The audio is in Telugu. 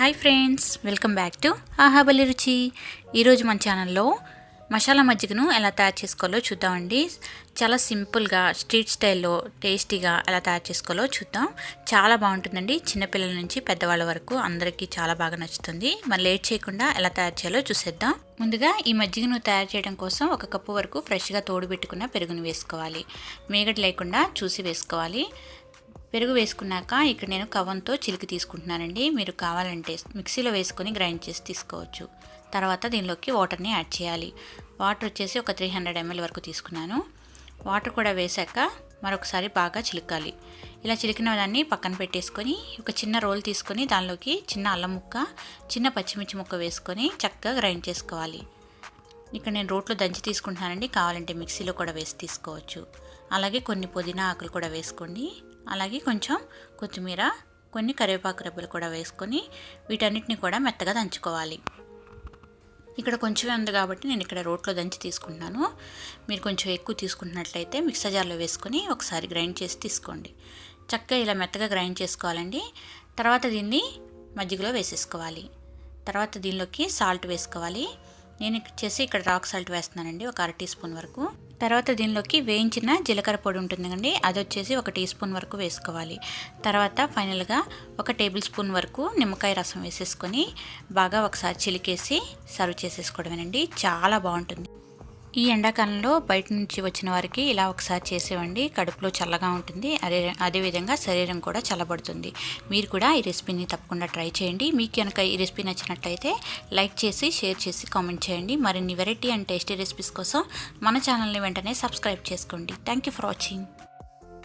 Hi friends, welcome back to ఆహాబలి రుచి. ఈరోజు మన ఛానల్లో మసాలా మజ్జిగను ఎలా తయారు చేసుకోవాలో చూద్దామండి. చాలా సింపుల్గా స్ట్రీట్ స్టైల్లో టేస్టీగా ఎలా తయారు చేసుకోవాలో చూద్దాం. చాలా బాగుంటుందండి. చిన్నపిల్లల నుంచి పెద్దవాళ్ళ వరకు అందరికీ చాలా బాగా నచ్చుతుంది. మరి లేట్ చేయకుండా ఎలా తయారు చేయాలో చూసేద్దాం. ముందుగా ఈ మజ్జిగను తయారు చేయడం కోసం 1 కప్పు వరకు ఫ్రెష్గా తోడుపెట్టుకున్న పెరుగును వేసుకోవాలి. మీగడ లేకుండా చూసి వేసుకోవాలి. పెరుగు వేసుకున్నాక ఇక్కడ నేను కవ్వంతో చిలికి తీసుకుంటున్నానండి. మీరు కావాలంటే మిక్సీలో వేసుకొని గ్రైండ్ చేసి తీసుకోవచ్చు. తర్వాత దీనిలోకి వాటర్ని యాడ్ చేయాలి. వాటర్ వచ్చేసి ఒక 300 ml వరకు తీసుకున్నాను. వాటర్ కూడా వేసాక మరొకసారి బాగా చిలకాలి. ఇలా చిలికిన దాన్ని పక్కన పెట్టేసుకొని ఒక చిన్న రోల్ తీసుకొని దానిలోకి చిన్న అల్లం ముక్క, చిన్న పచ్చిమిర్చి ముక్క వేసుకొని చక్కగా గ్రైండ్ చేసుకోవాలి. ఇక్కడ నేను రోట్లో దంచి తీసుకుంటున్నానండి. కావాలంటే మిక్సీలో కూడా వేసి తీసుకోవచ్చు. అలాగే కొన్ని పుదీనా ఆకులు కూడా వేసుకోండి. అలాగే కొంచెం కొత్తిమీర, కొన్ని కరివేపాకు రెబ్బలు కూడా వేసుకొని వీటన్నిటిని కూడా మెత్తగా దంచుకోవాలి. ఇక్కడ కొంచెమే ఉంది కాబట్టి నేను ఇక్కడ రోట్లో దంచి తీసుకుంటున్నాను. మీరు కొంచెం ఎక్కువ తీసుకుంటున్నట్లయితే మిక్సర్ జార్లో వేసుకొని ఒకసారి గ్రైండ్ చేసి తీసుకోండి. చక్కగా ఇలా మెత్తగా గ్రైండ్ చేసుకోవాలండి. తర్వాత దీన్ని మజ్జిగలో వేసేసుకోవాలి. తర్వాత దీనిలోకి సాల్ట్ వేసుకోవాలి. నేను ఇక్కడ రాక్ సాల్ట్ వేస్తున్నానండి, ఒక 1/2 టీ స్పూన్ వరకు. తర్వాత దీనిలోకి వేయించిన జీలకర్ర పొడి ఉంటుంది కండి, అది వచ్చేసి 1 టీ స్పూన్ వరకు వేసుకోవాలి. తర్వాత ఫైనల్గా 1 టేబుల్ స్పూన్ వరకు నిమ్మకాయ రసం వేసేసుకొని బాగా ఒకసారి చిలికేసి సర్వ్ చేసేసుకోవడమేనండి. చాలా బాగుంటుంది. ఈ ఎండాకాలంలో బయట నుంచి వచ్చిన వారికి ఇలా ఒకసారి చేసేవండి. కడుపులో చల్లగా ఉంటుంది, అదేవిధంగా శరీరం కూడా చల్లబడుతుంది. మీరు కూడా ఈ రెసిపీని తప్పకుండా ట్రై చేయండి. మీకు కనుక ఈ రెసిపీ నచ్చినట్లయితే లైక్ చేసి, షేర్ చేసి, కామెంట్ చేయండి. మరిన్ని వెరైటీ అండ్ టేస్టీ రెసిపీస్ కోసం మన ఛానల్ని వెంటనే సబ్స్క్రైబ్ చేసుకోండి. Thank you for watching.